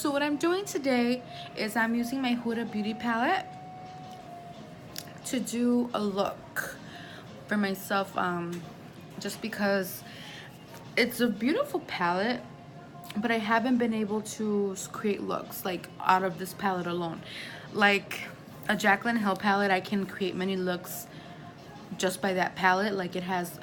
So what I'm doing today is I'm using my Huda beauty palette to do a look for myself, just because it's a beautiful palette, but I haven't been able to create looks like out of this palette alone. Like a Jaclyn Hill palette, I can create many looks just by that palette. Like it has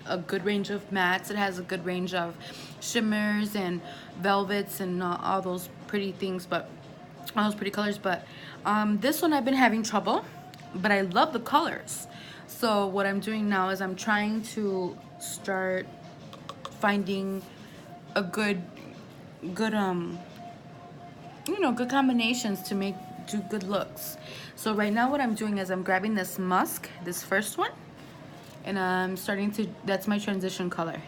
a good range of mattes, it has a good range of shimmers and velvets and all those pretty things, but all those pretty colors. But this one I've been having trouble, but I love the colors. So what I'm doing now is I'm trying to start finding a good good combinations to do good looks. So right now what I'm doing is I'm grabbing this musk, this first one, and I'm starting to, that's my transition color,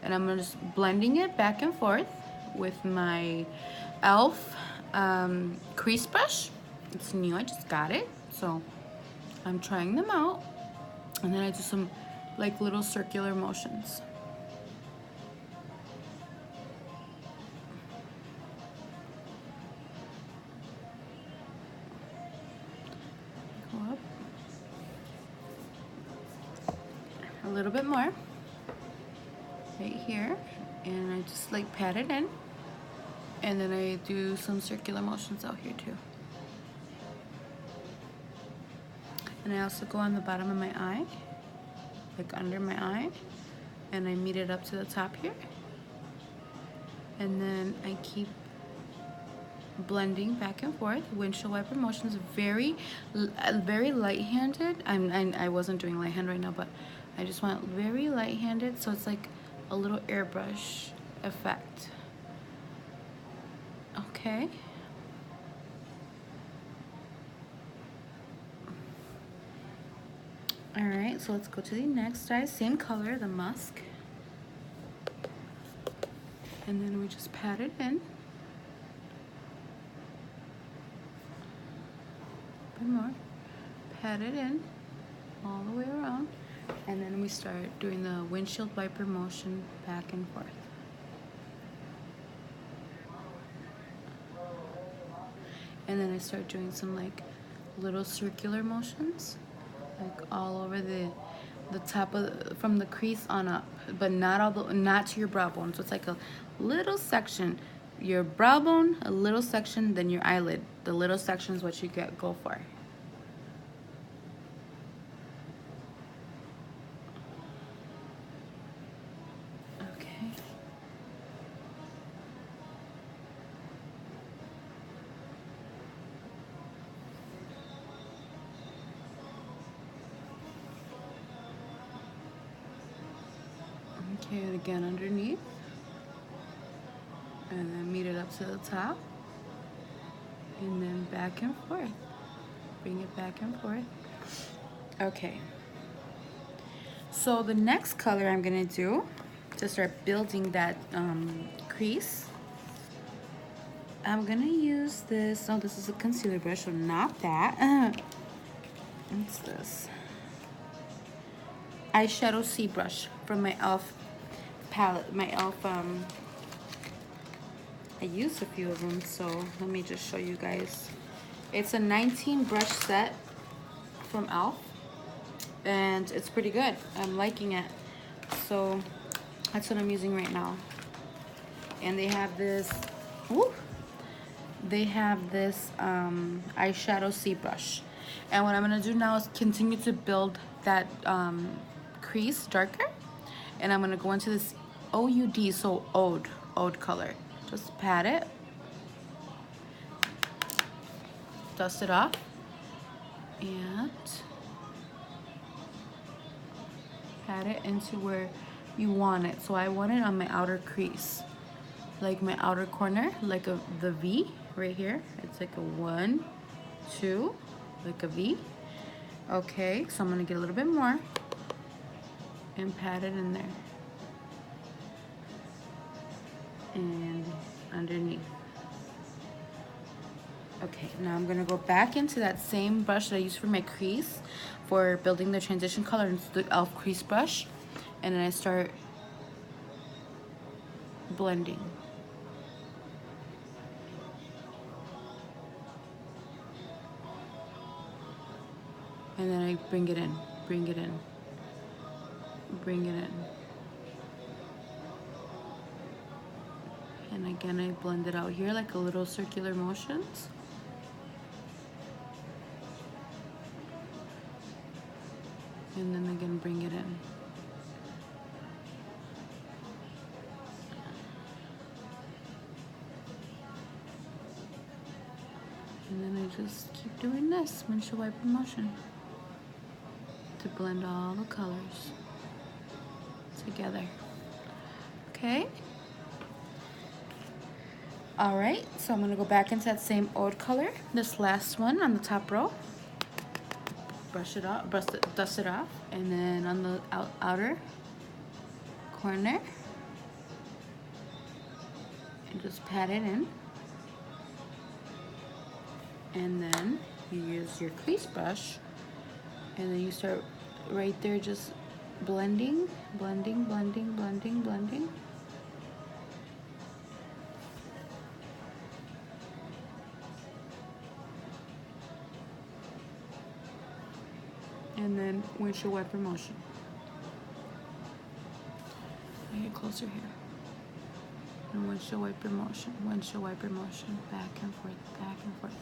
and I'm just blending it back and forth with my elf crease brush. It's new, I just got it, so I'm trying them out, and then I do some like little circular motions. Go up a little bit more right here, and I just like pat it in, and then I do some circular motions out here too. And I also go on the bottom of my eye, like under my eye, and I meet it up to the top here, and then I keep blending back and forth. Windshield wiper motions, very light-handed. I wasn't doing light hand right now, but I just want very light-handed, so it's like a little airbrush effect. Okay. All right, so let's go to the next eye. Same color, the musk. And then we just pat it in. A bit more. Pat it in all the way around. And then we start doing the windshield wiper motion back and forth. And then I start doing some like little circular motions, like all over the top of from the crease on up, but not to your brow bone. So it's like a little section, your brow bone, a little section, then your eyelid. The little section is what you go for. Okay, and again underneath, and then meet it up to the top, and then back and forth. Bring it back and forth. Okay. So the next color I'm gonna do to start building that crease, I'm gonna use this. Oh, this is a concealer brush, so not that. What's this? Eyeshadow C brush from my e.l.f. palette. My e.l.f. I used a few of them, so let me just show you guys. It's a 19 brush set from e.l.f. and it's pretty good. I'm liking it, so that's what I'm using right now. And they have this, eyeshadow C brush, and what I'm gonna do now is continue to build that crease darker, and I'm gonna go into this OUD, so Ode color. Just pat it, dust it off, and pat it into where you want it. So I want it on my outer crease, like my outer corner, like the V right here. It's like a 1, 2, like a V. Okay, so I'm gonna get a little bit more and pat it in there and underneath. Okay, now I'm gonna go back into that same brush that I used for my crease for building the transition color into the e.l.f. crease brush, and then I start blending. And then I bring it in, bring it in, bring it in. And again, I blend it out here like a little circular motions. And then again, bring it in. And then I just keep doing this windshield wiper motion to blend all the colors together. Okay. All right, so I'm gonna go back into that same old color, this last one on the top row. Brush it off, dust it off, and then on the outer corner, and just pat it in. And then you use your crease brush, and then you start right there just blending, blending, blending, blending, blending. And then windshield wiper motion. I get closer here. And windshield wiper motion, back and forth, back and forth.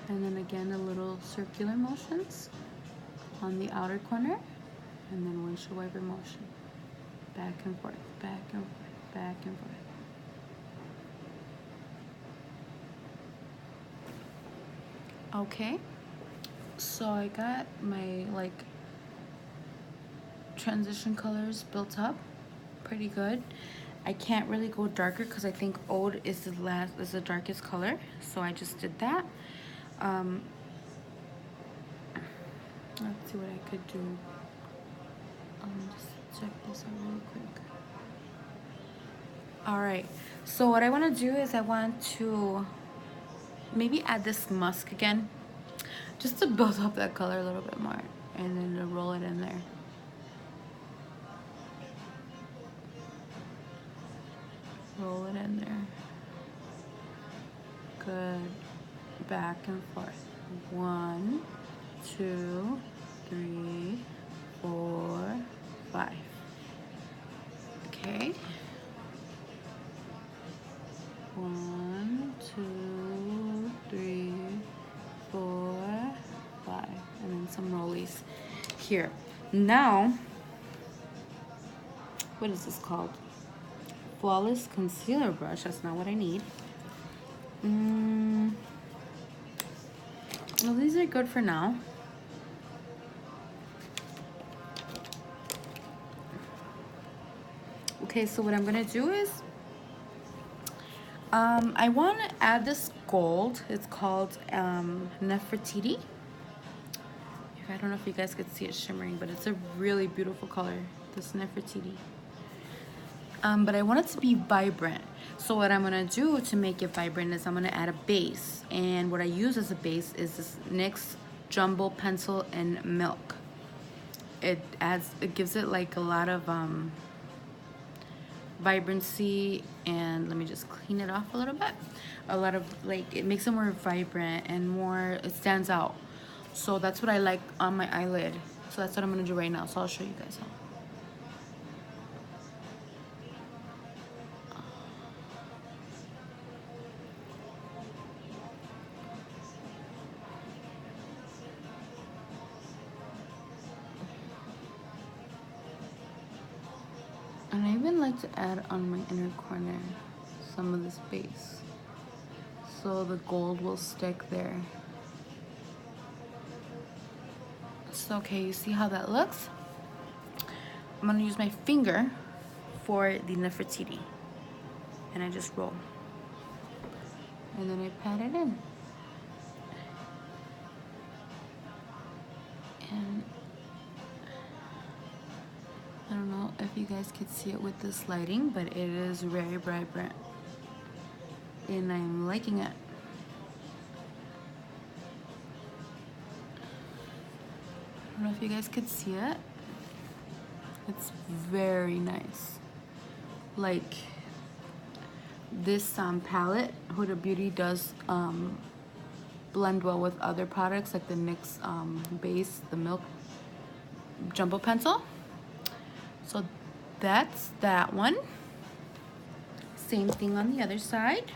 And then again, a little circular motions on the outer corner, and then windshield wiper motion, back and forth, back and forth, back and forth. Okay, so I got my like transition colors built up pretty good. I can't really go darker because I think old is the darkest color, so I just did that. Let's see what I could do. Just check this out really quick. All right, so what I want to do is I want to maybe add this musk again, just to build up that color a little bit more, and then to roll it in there. Roll it in there. Good. Back and forth. 1, 2, 3, 4, 5. Okay. 1, 2, 3, 4, 5. And then some rollies here. Now, what is this called? Flawless concealer brush. That's not what I need. Well, these are good for now. Okay, so what I'm gonna do is I want to add this gold. It's called Nefertiti. I don't know if you guys could see it shimmering, but it's a really beautiful color, this Nefertiti. But I want it to be vibrant. So what I'm gonna do to make it vibrant is I'm gonna add a base. And what I use as a base is this NYX Jumbo Pencil and Milk. It gives it like a lot of vibrancy, and let me just clean it off a little bit. A lot of like, it makes it more vibrant and more, it stands out. So that's what I like on my eyelid. So that's what I'm gonna do right now. So I'll show you guys how. And I even like to add on my inner corner some of this base, so the gold will stick there. So okay, you see how that looks? I'm gonna use my finger for the Nefertiti, and I just roll, and then I pat it in. And I don't know if you guys could see it with this lighting, but it is very vibrant, and I'm liking it. I don't know if you guys could see it. It's very nice. Like this palette, Huda Beauty does blend well with other products like the NYX base, the Milk Jumbo Pencil. So that's that one. Same thing on the other side.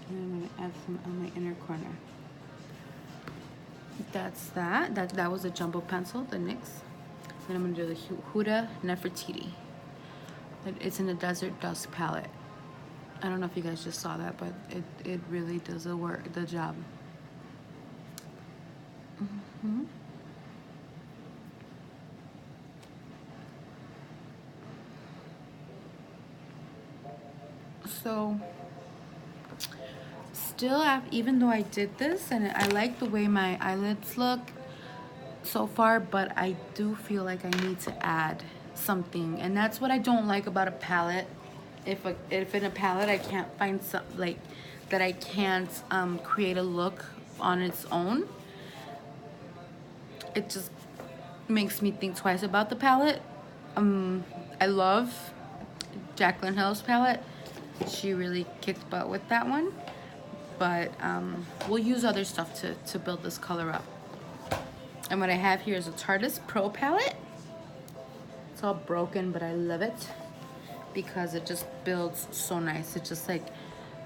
And I'm gonna add some on my inner corner. That's that. That was a jumbo pencil, the NYX. Then I'm gonna do the Huda Nefertiti. It's in the Desert Dusk palette. I don't know if you guys just saw that, but it really does the job. So still, even though I did this and I like the way my eyelids look so far, but I do feel like I need to add something, and that's what I don't like about a palette. If in a palette I can't find some like that I can't create a look on its own, it just makes me think twice about the palette. I love Jaclyn Hill's palette. She really kicked butt with that one, but we'll use other stuff to build this color up. And what I have here is a Tarteist Pro palette. It's all broken, but I love it because it just builds so nice. It's just like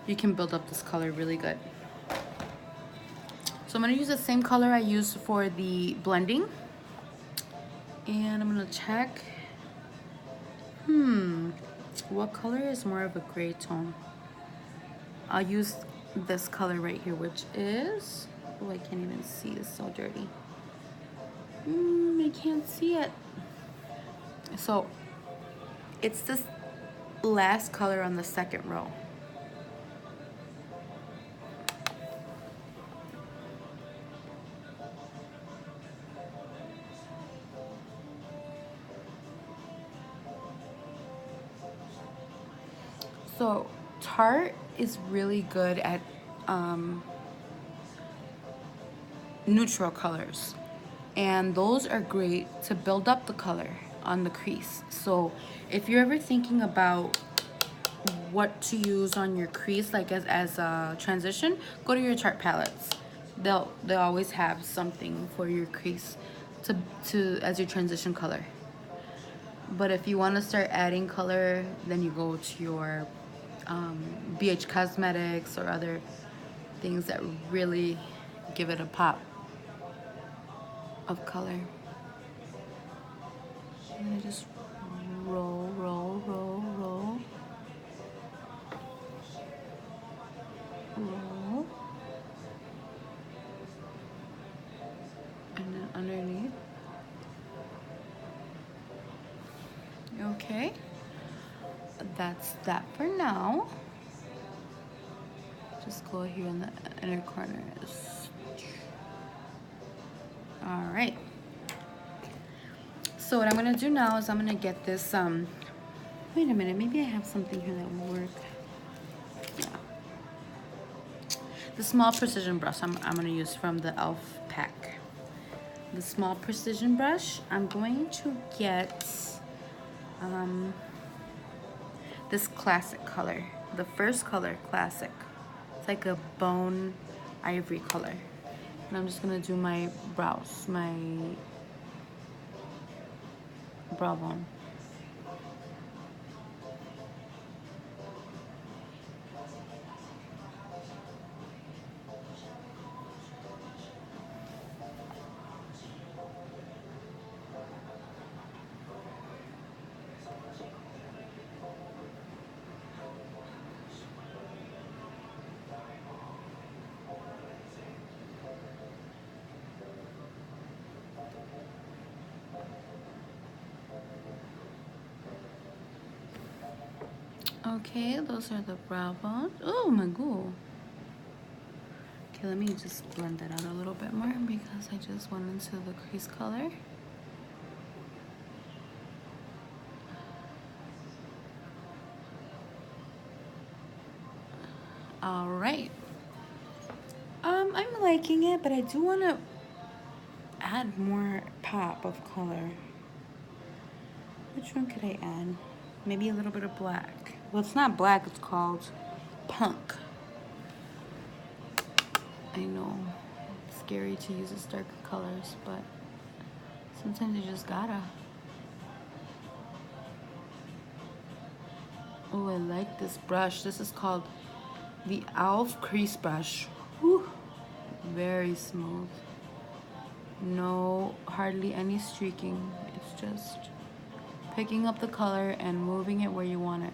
you can build up this color really good. So I'm gonna use the same color I used for the blending, and I'm gonna check. What color is more of a gray tone? I'll use this color right here, which is, oh, I can't even see, it's so dirty. I can't see it. So it's this last color on the second row. So Tarte is really good at neutral colors, and those are great to build up the color on the crease. So if you're ever thinking about what to use on your crease, like as a transition, go to your Tarte palettes. They'll always have something for your crease to as your transition color. But if you want to start adding color, then you go to your BH Cosmetics or other things that really give it a pop of color. And I just roll, roll, roll, roll, roll, and then underneath. Okay, that's that for now. Just go here in the inner corners. All right. So what I'm gonna do now is I'm gonna get this, wait a minute, maybe I have something here that will work. Yeah. The small precision brush I'm gonna use from the e.l.f. pack. The small precision brush, I'm going to get this classic color. The first color, classic. It's like a bone ivory color. And I'm just gonna do my brows, my brow bone. Okay, those are the brow bones. Oh my god. Okay, let me just blend that out a little bit more because I just went into the crease color. All right. I'm liking it, but I do want to add more pop of color. Which one could I add? Maybe a little bit of black. Well, it's not black, it's called punk. I know it's scary to use its darker colors, but sometimes you just gotta. Oh, I like this brush. This is called the e.l.f. crease brush. Whew. Very smooth. No, hardly any streaking. It's just picking up the color and moving it where you want it.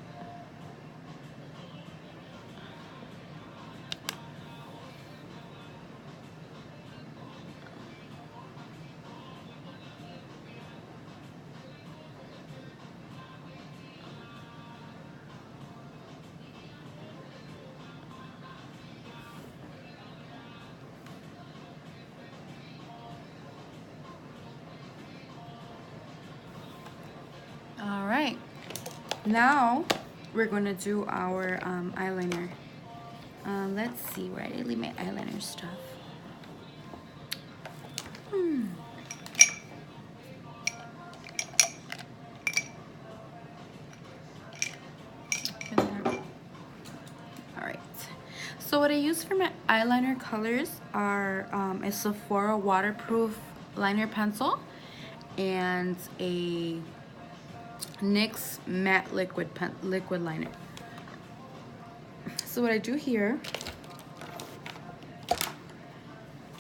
All right, now we're gonna do our eyeliner. Let's see where I did leave my eyeliner stuff. All right, so what I use for my eyeliner colors are a Sephora waterproof liner pencil and a NYX matte liquid liner. So what I do here,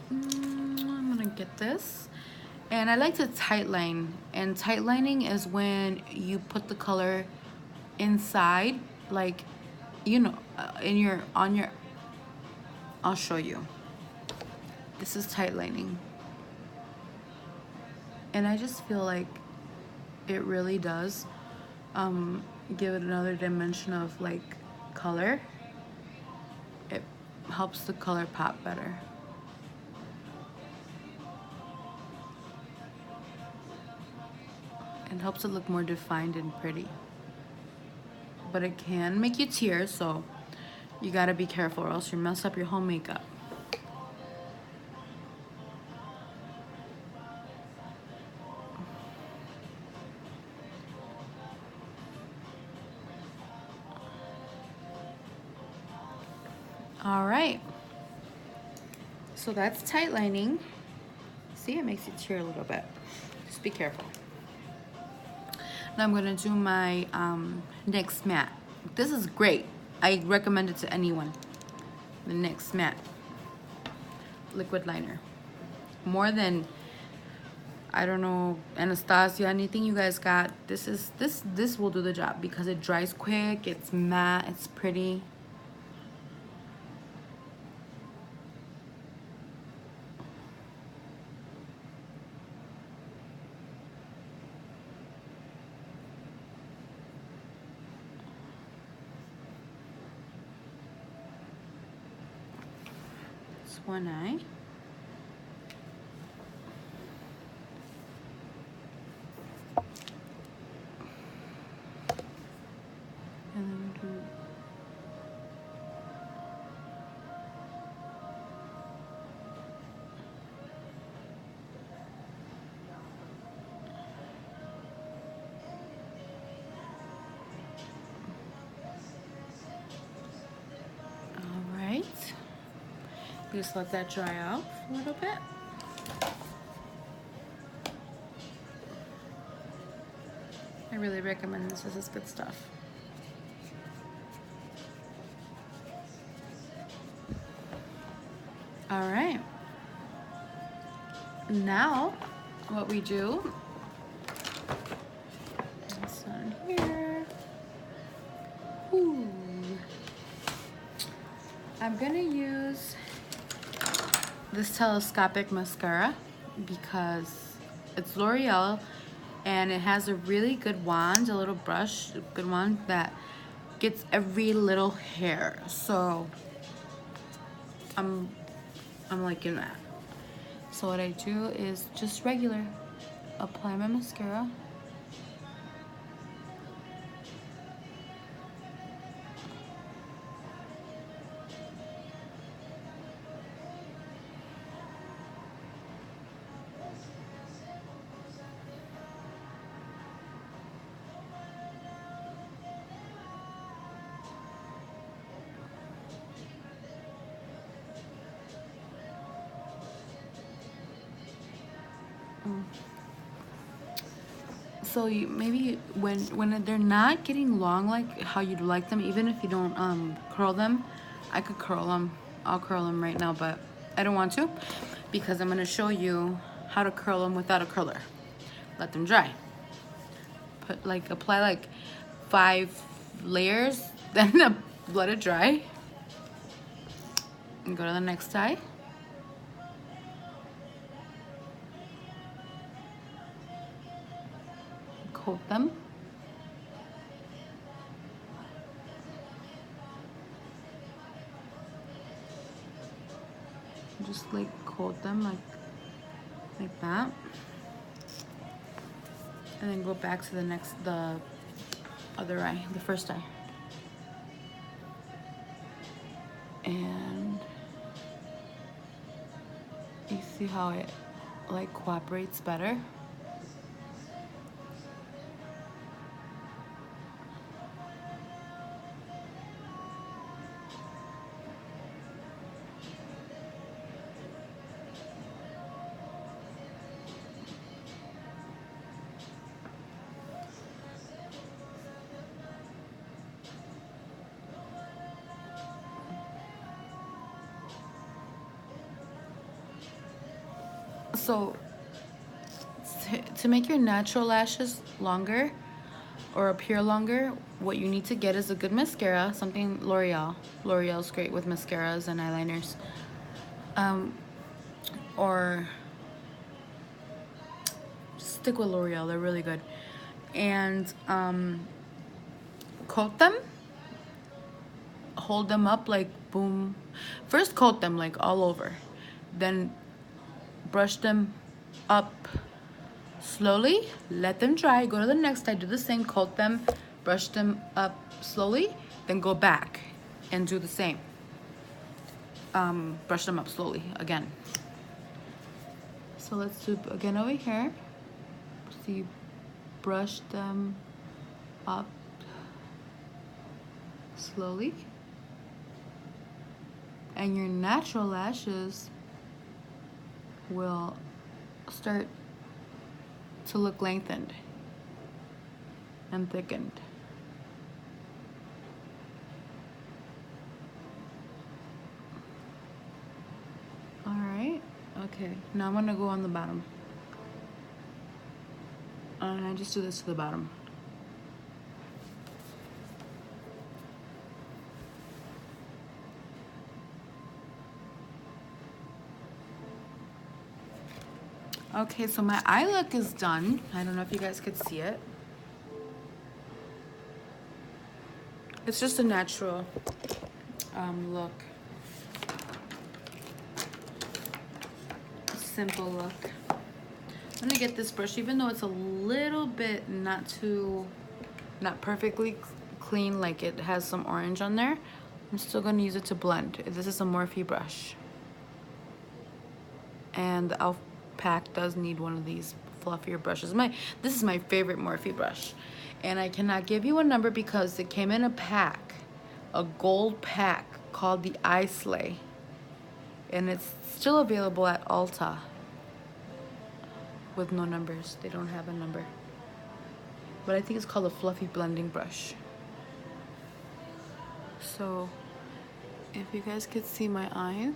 I'm gonna get this, and I like to tight line. And tight lining is when you put the color inside, like, you know, on your. I'll show you. This is tight lining, and I just feel like it really does give it another dimension of like color. It helps the color pop better. It helps it look more defined and pretty. But it can make you tear, so you gotta be careful or else you mess up your whole makeup. All right, so that's tight lining. See, it makes you tear a little bit. Just be careful. Now I'm gonna do my NYX matte. This is great. I recommend it to anyone. The NYX matte liquid liner. More than, I don't know, Anastasia, anything you guys got. This will do the job because it dries quick. It's matte. It's pretty. One eye. And then do all right. Just let that dry out a little bit. I really recommend this. This is good stuff. All right. Now, what we do, this on here. Ooh. I'm gonna use this telescopic mascara because it's L'Oreal and it has a really good wand, a little brush, a good wand that gets every little hair. So I'm liking that. So what I do is just regular, apply my mascara. So maybe when they're not getting long like how you'd like them, even if you don't curl them, I could curl them. I'll curl them right now, but I don't want to because I'm gonna show you how to curl them without a curler. Let them dry. Apply like 5 layers, then let it dry. And go to the next side. Coat them. Just like coat them like that. And then go back to the other eye, the first eye. And you see how it like cooperates better? So to make your natural lashes longer or appear longer, what you need to get is a good mascara, something L'Oreal. L'Oreal's great with mascaras and eyeliners. Or stick with L'Oreal, they're really good. And coat them, hold them up like boom. First coat them like all over, then brush them up slowly, let them dry, go to the next side, do the same, coat them, brush them up slowly, then go back and do the same. Brush them up slowly again. So let's do again over here. See, brush them up slowly. And your natural lashes will start to look lengthened and thickened. All right, okay, now I'm gonna go on the bottom. And I just do this to the bottom. Okay, so my eye look is done. I don't know if you guys could see it. It's just a natural look. Simple look. I'm gonna get this brush, even though it's a little bit not perfectly clean, like it has some orange on there. I'm still gonna use it to blend. This is a Morphe brush. And the Elf pack does need one of these fluffier brushes. This is my favorite Morphe brush. And I cannot give you a number because it came in a pack, a gold pack called the Eye Slay. And it's still available at Ulta with no numbers. They don't have a number. But I think it's called a fluffy blending brush. So if you guys could see my eyes.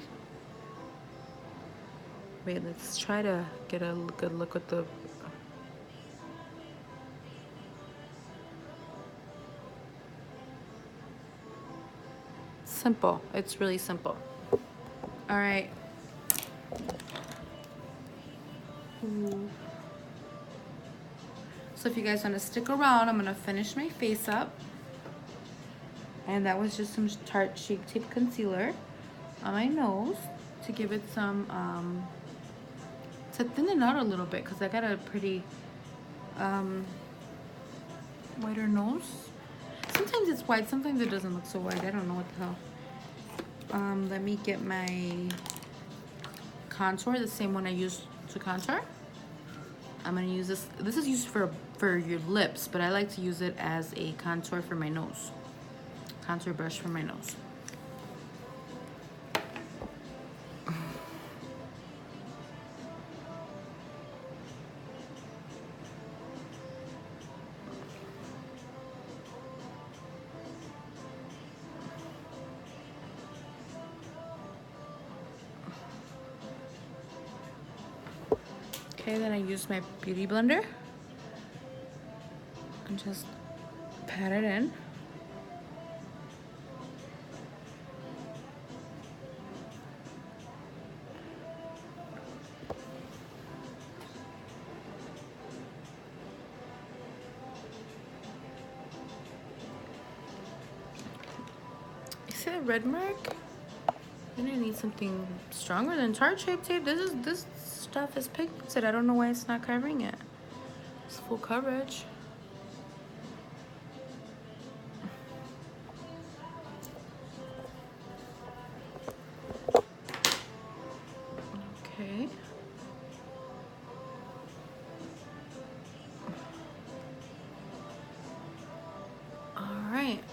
Wait, let's try to get a good look at the... Simple. It's really simple. All right. So if you guys want to stick around, I'm going to finish my face up. And that was just some Tarte Shape Tape Concealer on my nose to give it some... to thin it out a little bit because I got a pretty whiter nose. Sometimes it's white, sometimes it doesn't look so white. I don't know what the hell. Let me get my contour, the same one I used to contour. I'm gonna use this. This is used for your lips, but I like to use it as a contour for my nose. Contour brush for my nose. Okay, then I use my beauty blender and just pat it in. You see the red mark? Then I need something stronger than Tarte Shape Tape. This stuff is pigmented. I don't know why it's not covering it. It's full coverage. Okay. All right.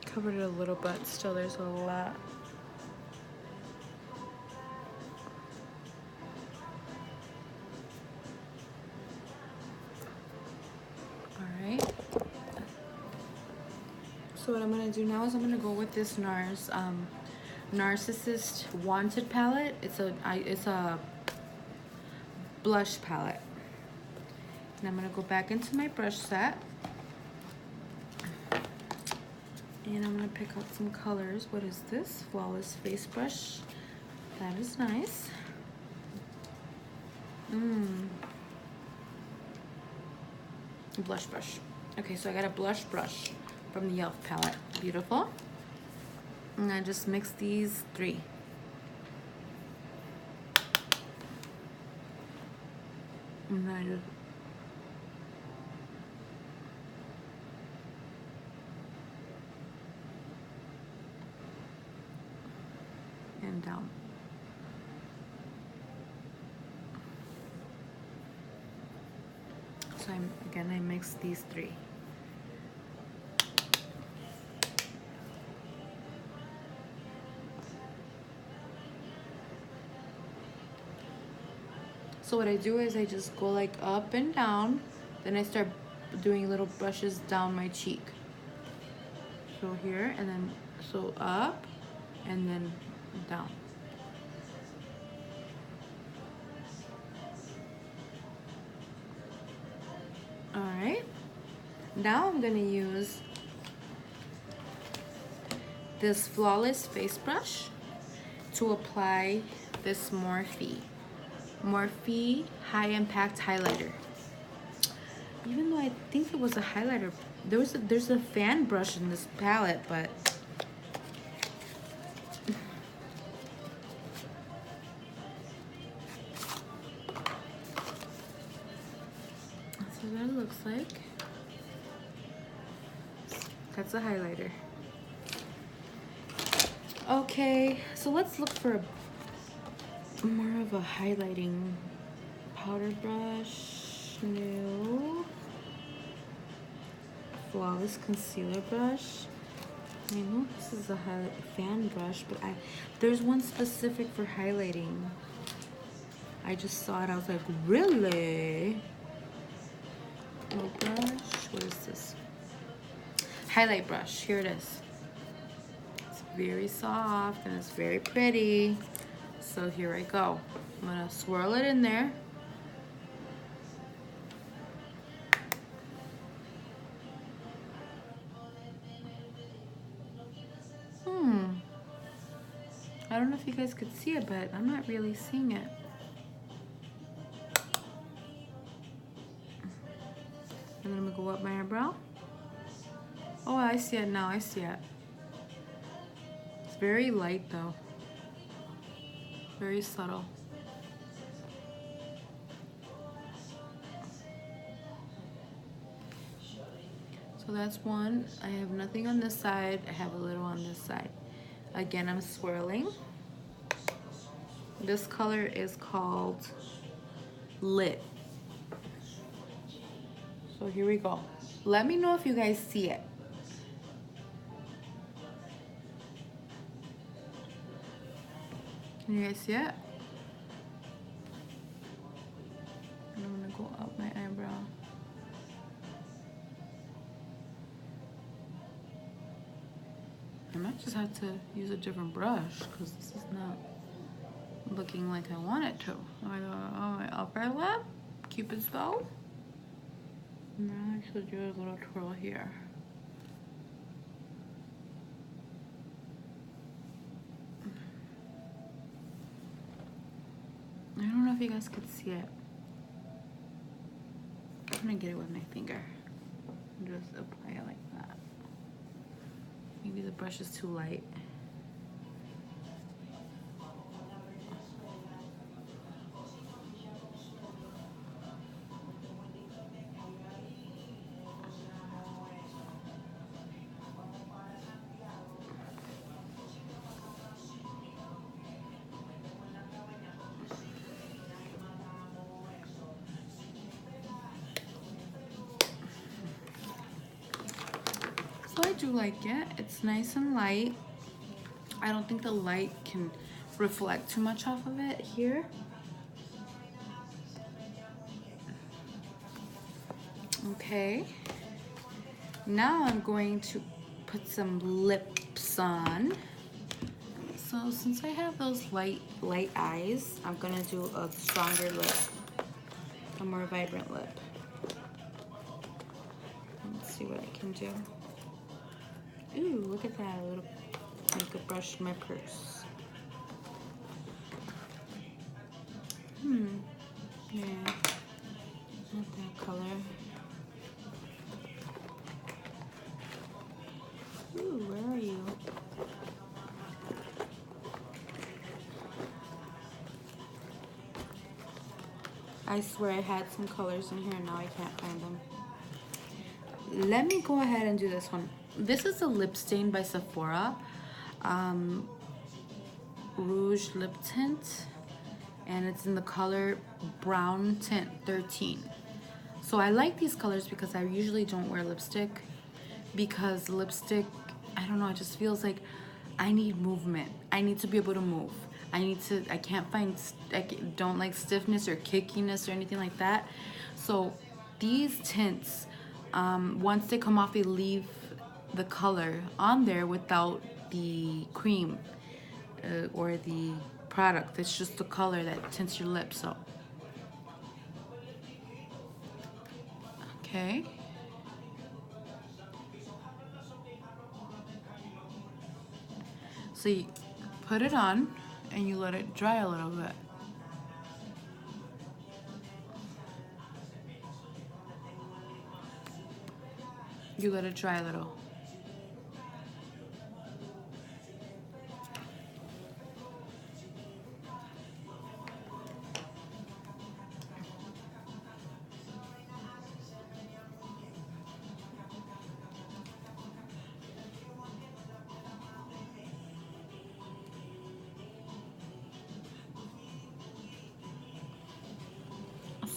Covered it a little, but still there's a lot. All right. So what I'm gonna do now is I'm gonna go with this NARS Narcissist Wanted palette. It's a blush palette. And I'm gonna go back into my brush set. And I'm gonna pick out some colors. What is this? Flawless Face Brush. That is nice. Blush brush. Okay, so I got a blush brush from the e.l.f. palette. Beautiful. And I just mix these three. And I just and down. So I mix these three. So what I do is I just go like up and down, then I start doing little brushes down my cheek. So here, and then so up, and then down. All right, now I'm gonna use this Flawless Face Brush to apply this Morphe High Impact Highlighter. Even though I think it was a highlighter, there's a fan brush in this palette, but that's what that looks like. That's a highlighter. Okay, so let's look for more of a highlighting powder brush. New Flawless Concealer Brush. I know this is a fan brush, but there's one specific for highlighting. I just saw it, I was like, really? Oh brush, what is this? Highlight brush, here it is. It's very soft and it's very pretty. So here I go. I'm gonna swirl it in there. I don't know if you guys could see it, but I'm not really seeing it. And then I'm gonna go up my eyebrow. Oh, I see it now, I see it. It's very light though. Very subtle. So that's one. I have nothing on this side. I have a little on this side. Again, I'm swirling. This color is called Lit. So here we go. Let me know if you guys see it. Can you guys see it? And I'm gonna go up my eyebrow. I might just have to use a different brush because this is not looking like I want it to. I go on my upper lip, Cupid's bow. Now I should do a little twirl here. I don't know if you guys could see it. I'm gonna get it with my finger. Just apply it like that. Maybe the brush is too light. So I do like it. It's nice and light. I don't think the light can reflect too much off of it here. Okay. Now I'm going to put some lips on. So since I have those light eyes, I'm gonna do a stronger lip, a more vibrant lip. Let's see what I can do. Ooh, look at that, a little makeup brush in my purse. Yeah, not that color. Ooh, where are you? I swear I had some colors in here and now I can't find them. Let me go ahead and do this one. This is a lip stain by Sephora. Rouge lip tint. And it's in the color Brown Tint 13. So I like these colors because I usually don't wear lipstick. Because lipstick, I don't know, it just feels like I need movement. I need to be able to move. I can't find, don't like stiffness or kickiness or anything like that. So these tints, once they come off, they leave the color on there without the cream or the product. It's just the color that tints your lips. So, okay. So you put it on and you let it dry a little bit. You let it dry a little.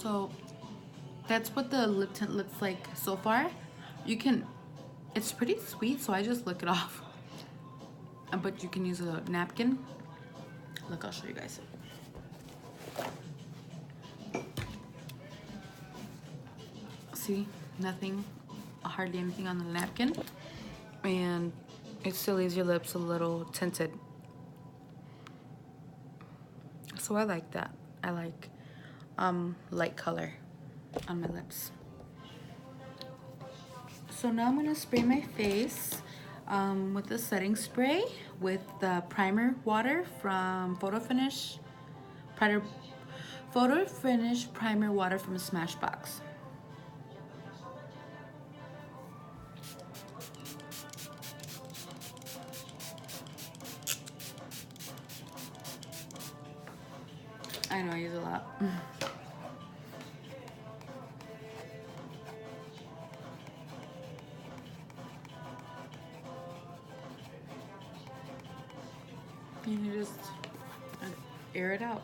So that's what the lip tint looks like so far. You can, it's pretty sweet, so I just lick it off. But you can use a napkin. Look, I'll show you guys. See, nothing, hardly anything on the napkin. And it still leaves your lips a little tinted. So I like that. I like light color on my lips. So now I'm gonna spray my face with the setting spray with the primer water from Photo Finish primer water from Smashbox. I know I use a lot. And you just air it out.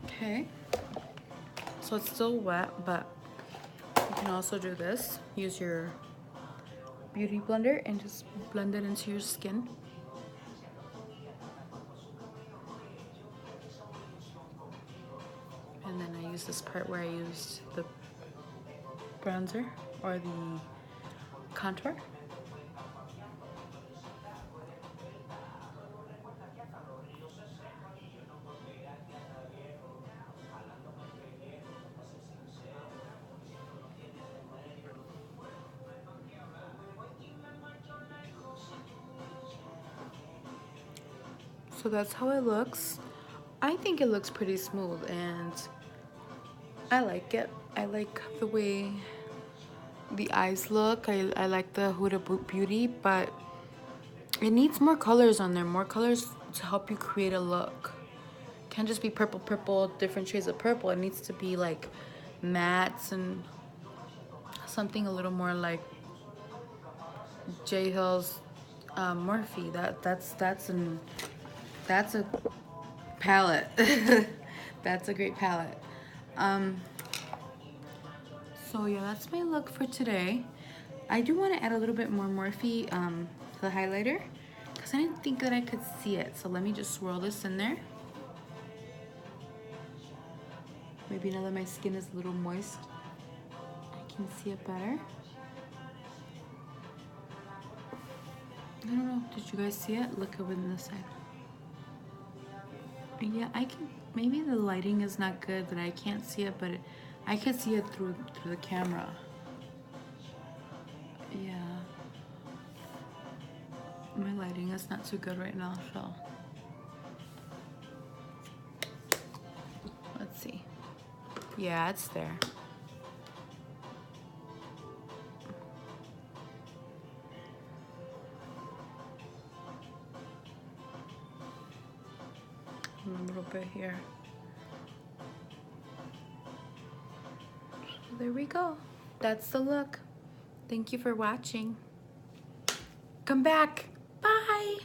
Okay. So it's still wet, but you can also do this. Use your beauty blender and just blend it into your skin. use this part where I used the bronzer or the contour. So that's how it looks. I think it looks pretty smooth and I like it. I like the way the eyes look. I like the Huda Beauty, but it needs more colors on there. More colors to help you create a look. Can't just be purple, purple, different shades of purple. It needs to be like mattes and something a little more like J Hill's Morphe. That's a palette. That's a great palette. So yeah, that's my look for today. I do want to add a little bit more Morphe to the highlighter because I didn't think that I could see it. So let me just swirl this in there. Maybe now that my skin is a little moist, I can see it better. I don't know, did you guys see it? Look over on this side. Yeah, I can, maybe the lighting is not good that I can't see it, but I can see it through the camera. Yeah. My lighting is not too good right now, so. Let's see. Yeah, it's there. A little bit here. So there we go. That's the look. Thank you for watching. Come back. Bye.